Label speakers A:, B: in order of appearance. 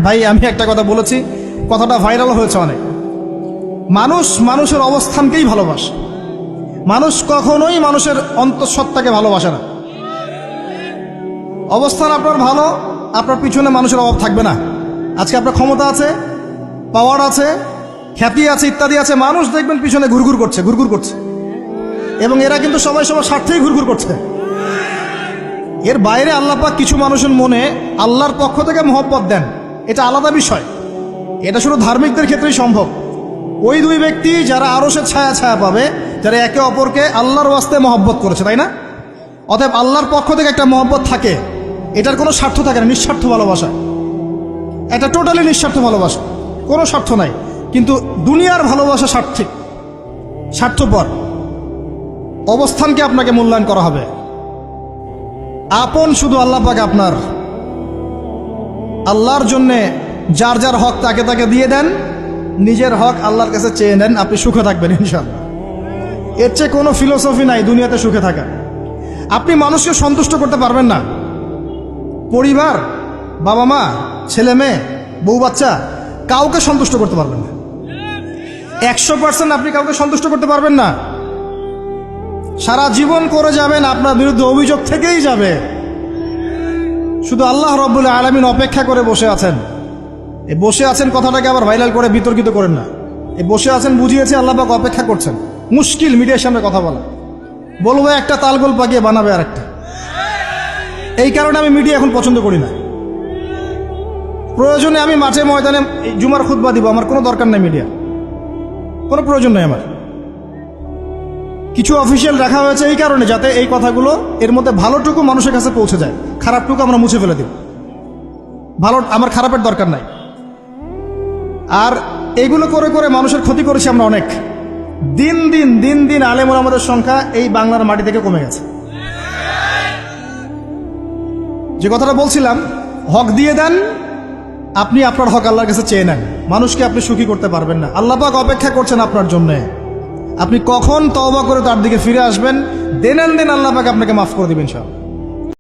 A: ভাই আমি একটা কথা বলেছি, কথাটা ভাইরাল হয়েছে অনেক। মানুষ মানুষের অবস্থানকেই ভালোবাসে, মানুষ কখনোই মানুষের অন্তঃসত্ত্বাকে ভালোবাসে না। অবস্থান আপনার ভালো, আপনার পিছনে মানুষের অভাব থাকবে না। আজকে আপনার ক্ষমতা আছে, পাওয়ার আছে, খ্যাতি আছে, ইত্যাদি আছে, মানুষ দেখবেন পিছনে ঘুরঘুর করছে, এবং এরা কিন্তু সবাই সবার স্বার্থেই ঘুরঘুর করছে। এর বাইরে আল্লাহ পাক কিছু মানুষের মনে আল্লাহর পক্ষ থেকে মহব্বত দেন, এটা আলাদা বিষয়। এটা শুধু ধার্মিকদের ক্ষেত্রেই সম্ভব। ওই দুই ব্যক্তি যারা আরশের ছায়া ছায়া পাবে, যারা একে অপরকে আল্লাহর ওয়াস্তে মহব্বত করেছে, তাই না? অতএব আল্লাহর পক্ষ থেকে একটা মহব্বত থাকে, এটার কোনো স্বার্থ থাকে না, নিঃস্বার্থ ভালোবাসা। এটা টোটালি নিঃস্বার্থ ভালোবাসা, কোনো স্বার্থ নাই। কিন্তু দুনিয়ার ভালোবাসা স্বার্থপর। অবস্থানকে আপনাকে মূল্যায়ন করা হবে। আপন শুধু আল্লাহ পাক আপনার। আল্লাহর জন্যে যার যার হক তাকে তাকে দিয়ে দেন, নিজের হক আল্লাহর কাছে চেয়ে নেন, আপনি সুখে থাকবেন ইনশাআল্লাহ। এর চেয়ে কোনো ফিলোসফি নাই দুনিয়াতে সুখে থাকা। আপনি মানুষকে সন্তুষ্ট করতে পারবেন না, পরিবার, বাবা মা, ছেলে মেয়ে, বউ বাচ্চা, কাউকে সন্তুষ্ট করতে পারবেন না। 100% আপনি কাউকে সন্তুষ্ট করতে পারবেন না। সারা জীবন করে যাবেন, আপনার বিরুদ্ধে অভিযোগ থেকেই যাবে। শুধু আল্লাহ রাব্বুল আলামিন অপেক্ষা করে বসে আছেন। এই বসে আছেন কথাটাকে আবার ভাইরাল করে বিতর্কিত করেন না। এই বসে আছেন বুঝিয়েছে আল্লাহ পাক অপেক্ষা করছেন। মুশকিল মিডিয়ার সামনে কথা বলা, বলবো একটা তালগোল পাকিয়ে বানাবে আর একটা। এই কারণে আমি মিডিয়া এখন পছন্দ করি না। প্রয়োজনে আমি মাঠে ময়দানে জুমার খুতবা দিব, আমার কোনো দরকার নেই মিডিয়া, কোনো প্রয়োজন নেই আমার। কিছু অফিসিয়াল রাখা হয়েছে এই কারণে, যাতে এই কথাগুলো এর মধ্যে ভালোটুকু মানুষের কাছে পৌঁছে যায়, খারাপটুকু আমরা মুছে ফেলে দিব। ভালো, আমার খারাপের দরকার নাই। আর এইগুলো করে করে মানুষের ক্ষতি করেছি আমরা অনেক। দিন দিন আলেম ওলামাদের সংখ্যা এই বাংলার মাটি থেকে কমে গেছে। যে কথাটা বলছিলাম, হক দিয়ে দেন, আপনি আপনার হক আল্লাহর কাছে চেয়ে নেন। মানুষকে আপনি সুখী করতে পারবেন না। আল্লাহ পাক অপেক্ষা করছেন আপনার জন্যে। আপনি কখন তওবা করে তার দিকে ফিরে আসবেন, দেন আল্লাহ পাক আপনাকে মাফ করে দিবেন ইনশাআল্লাহ।